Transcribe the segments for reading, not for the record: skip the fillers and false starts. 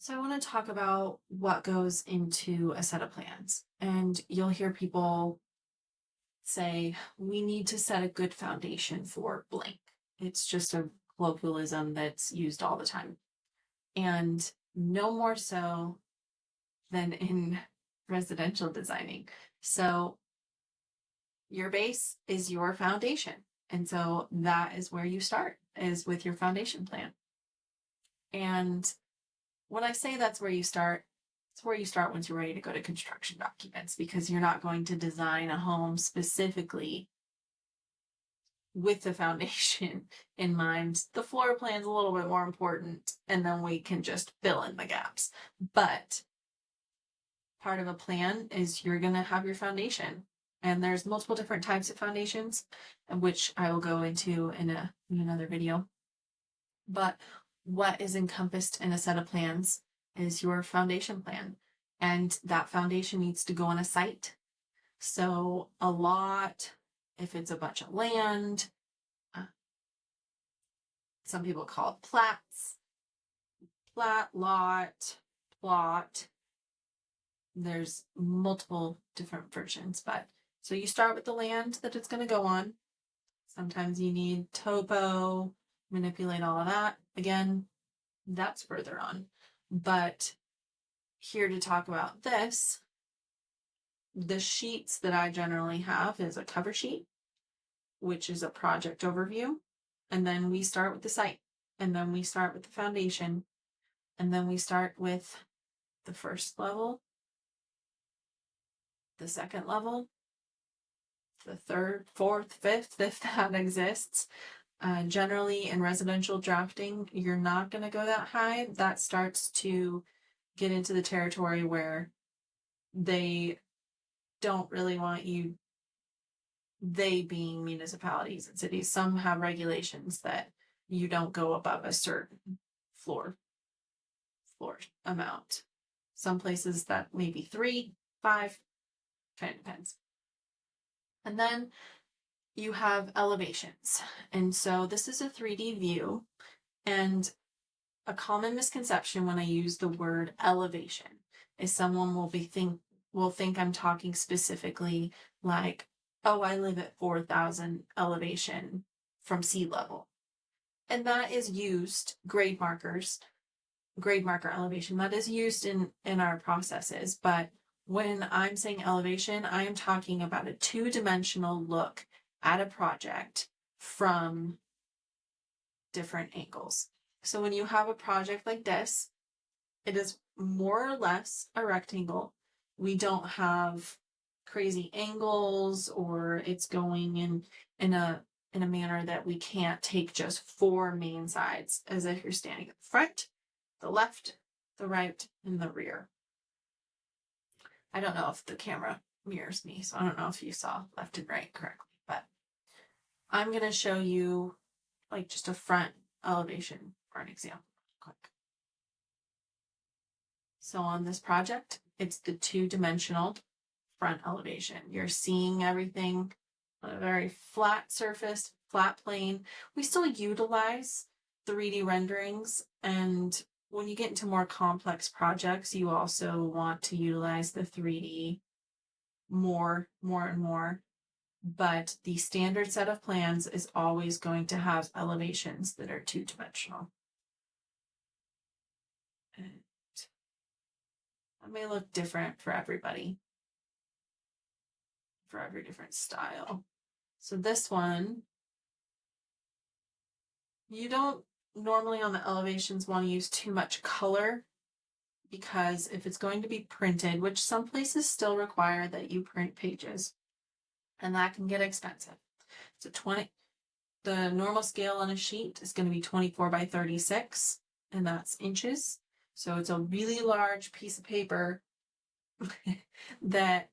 So I want to talk about what goes into a set of plans. And you'll hear people say, we need to set a good foundation for blank. It's just a colloquialism that's used all the time. And no more so than in residential designing. So your base is your foundation. And so that is where you start, is with your foundation plan. And when I say that's where you start, it's where you start once you're ready to go to construction documents, because you're not going to design a home specifically with the foundation in mind. The floor plan's a little bit more important, and then we can just fill in the gaps. But part of a plan is you're going to have your foundation. And there's multiple different types of foundations, which I will go into in another video. But what is encompassed in a set of plans is your foundation plan. And that foundation needs to go on a site. So a lot, if it's a bunch of land, some people call it plats, plat, lot, plot. There's multiple different versions, but so you start with the land that it's going to go on. Sometimes you need topo, manipulate all of that. Again, that's further on. But here to talk about this, the sheets that I generally have is a cover sheet, which is a project overview. And then we start with the site. And then we start with the foundation. And then we start with the first level, the second level, the third, fourth, fifth, if that exists. Generally, in residential drafting, you're not going to go that high. That starts to get into the territory where they don't really want you, they being municipalities and cities. Some have regulations that you don't go above a certain floor amount. Some places that maybe 3, 5, kind of depends. And then you have elevations. And so this is a 3D view, and a common misconception when I use the word elevation is someone will think I'm talking specifically like, oh, I live at 4,000 elevation from sea level. And that is used, grade marker elevation, that is used in our processes. But when I'm saying elevation, I am talking about a 2-dimensional look at a project from different angles. So when you have a project like this, it is more or less a rectangle. We don't have crazy angles, or it's going in a manner that we can't take just 4 main sides, as if you're standing at the front, the left, the right, and the rear. I don't know if the camera mirrors me, so I don't know if you saw left and right correctly, but I'm going to show you like just a front elevation for an example. Quick. So on this project, it's the 2-dimensional front elevation. You're seeing everything on a very flat surface, flat plane. We still utilize 3D renderings, and when you get into more complex projects, you also want to utilize the 3D more and more. But the standard set of plans is always going to have elevations that are 2-dimensional. And that may look different for everybody, for every different style. So this one, you don't normally on the elevations want to use too much color, because if it's going to be printed, which some places still require that you print pages, and that can get expensive. So the normal scale on a sheet is going to be 24 by 36, and that's inches. So it's a really large piece of paper that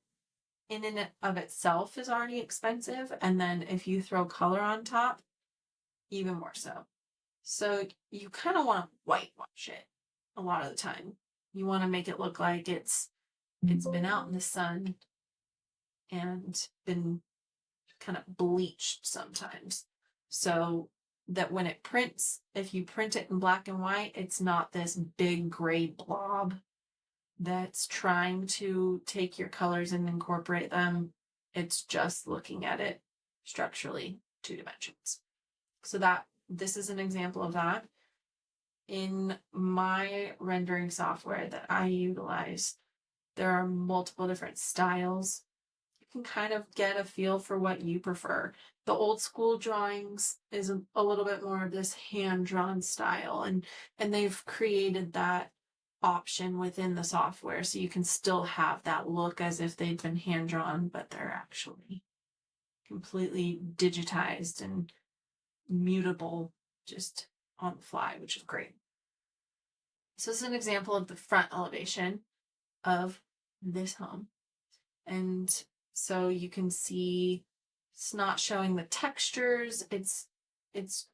in and of itself is already expensive. And then if you throw color on top, even more so. So you kind of want to whitewash it a lot of the time. You want to make it look like it's been out in the sun and been kind of bleached sometimes. So that when it prints, if you print it in black and white, it's not this big gray blob that's trying to take your colors and incorporate them. It's just looking at it structurally, 2 dimensions. So this is an example of that. In my rendering software that I utilize, there are multiple different styles. You can kind of get a feel for what you prefer. The old school drawings is a little bit more of this hand-drawn style, and they've created that option within the software so you can still have that look as if they'd been hand-drawn, but they're actually completely digitized and mutable just on the fly, which is great. So this is an example of the front elevation of this home. And so you can see it's not showing the textures. It's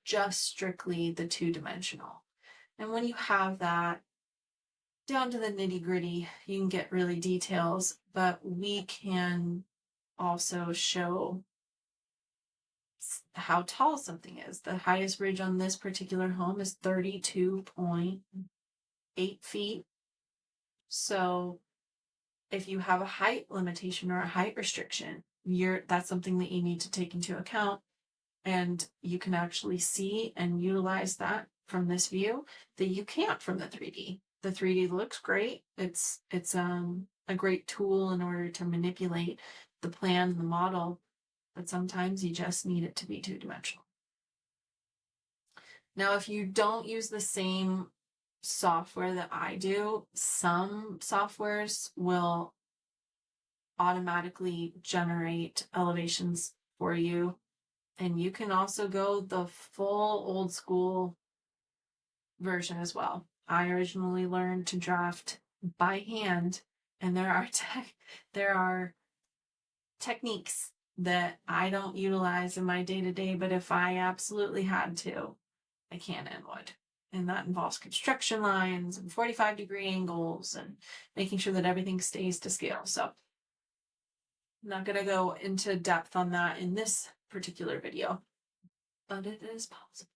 just strictly the 2-dimensional. And when you have that down to the nitty-gritty, you can get really details, but we can also show how tall something is. The highest ridge on this particular home is 32.8 feet. So if you have a height limitation or a height restriction, that's something that you need to take into account. And you can actually see and utilize that from this view that you can't from the 3D. The 3D looks great. It's a great tool in order to manipulate the plan and the model, but sometimes you just need it to be 2-dimensional. Now, if you don't use the same software that I do, some softwares will automatically generate elevations for you. And you can also go the full old school version as well. I originally learned to draft by hand, and there are techniques that I don't utilize in my day-to-day, but if I absolutely had to, I can and would. And that involves construction lines and 45-degree angles and making sure that everything stays to scale. So I'm not going to go into depth on that in this particular video, but it is possible.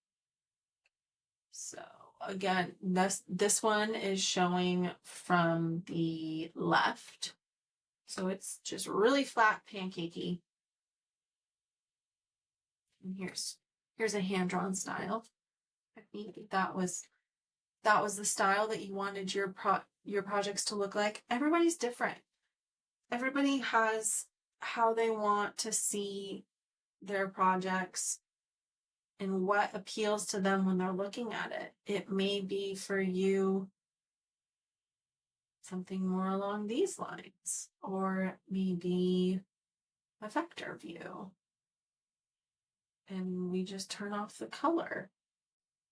So again, this one is showing from the left. So it's just really flat, pancakey. And here's a hand-drawn style. I think that was the style that you wanted your projects to look like. Everybody's different. Everybody has how they want to see their projects and what appeals to them when they're looking at it. It may be for you something more along these lines, or maybe a vector view. And we just turn off the color.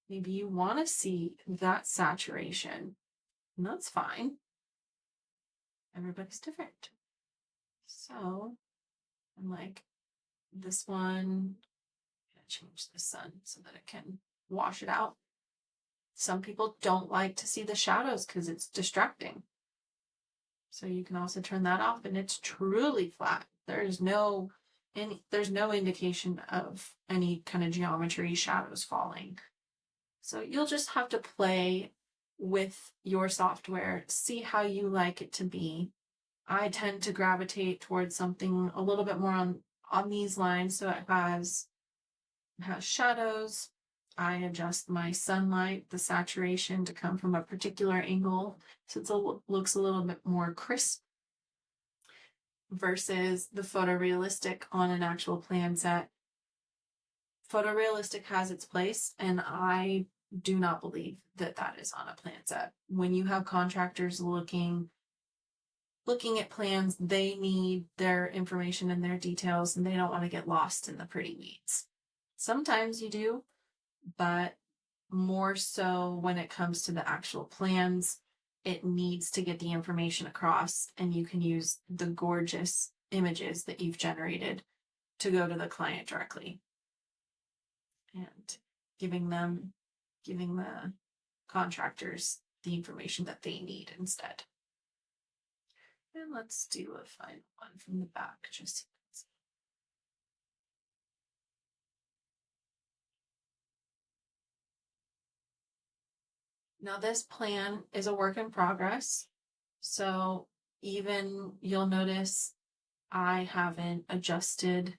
Maybe you want to see that saturation, and that's fine. Everybody's different. So I'm like, this one, I'm gonna change the sun so that it can wash it out. Some people don't like to see the shadows because it's distracting. So you can also turn that off, and it's truly flat. There's no indication of any kind of geometry, shadows falling. So you'll just have to play with your software, see how you like it to be. I tend to gravitate towards something a little bit more on these lines, so it has shadows. I adjust my sunlight, the saturation to come from a particular angle, so it looks a little bit more crisp versus the photorealistic on an actual plan set. Photorealistic has its place, and I do not believe that that is on a plan set. When you have contractors looking at plans, they need their information and their details, and they don't want to get lost in the pretty weeds. Sometimes you do, but more so when it comes to the actual plans, it needs to get the information across, and you can use the gorgeous images that you've generated to go to the client directly and giving the contractors the information that they need instead. And let's do a final one from the back, just Now this plan is a work in progress. So even you'll notice I haven't adjusted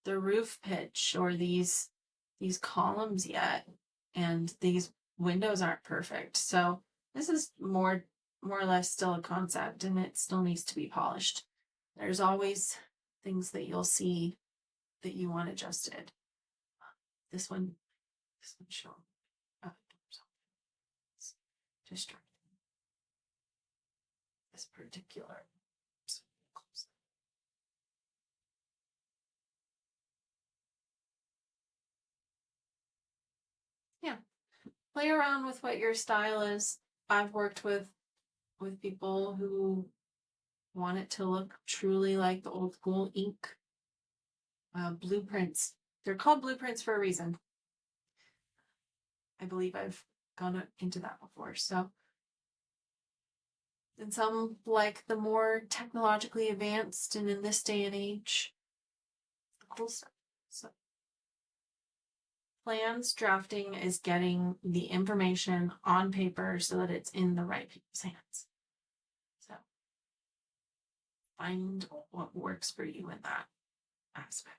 the roof pitch or these columns yet, and these windows aren't perfect. So this is more or less still a concept, and it still needs to be polished. There's always things that you'll see that you want adjusted. This one shown. It's distracting. This particular. Yeah, play around with what your style is. I've worked with people who want it to look truly like the old school ink blueprints. They're called blueprints for a reason. I believe I've gone into that before. So, and some like the more technologically advanced, and in this day and age, the cool stuff. So, plans drafting is getting the information on paper so that it's in the right people's hands. So, find what works for you in that aspect.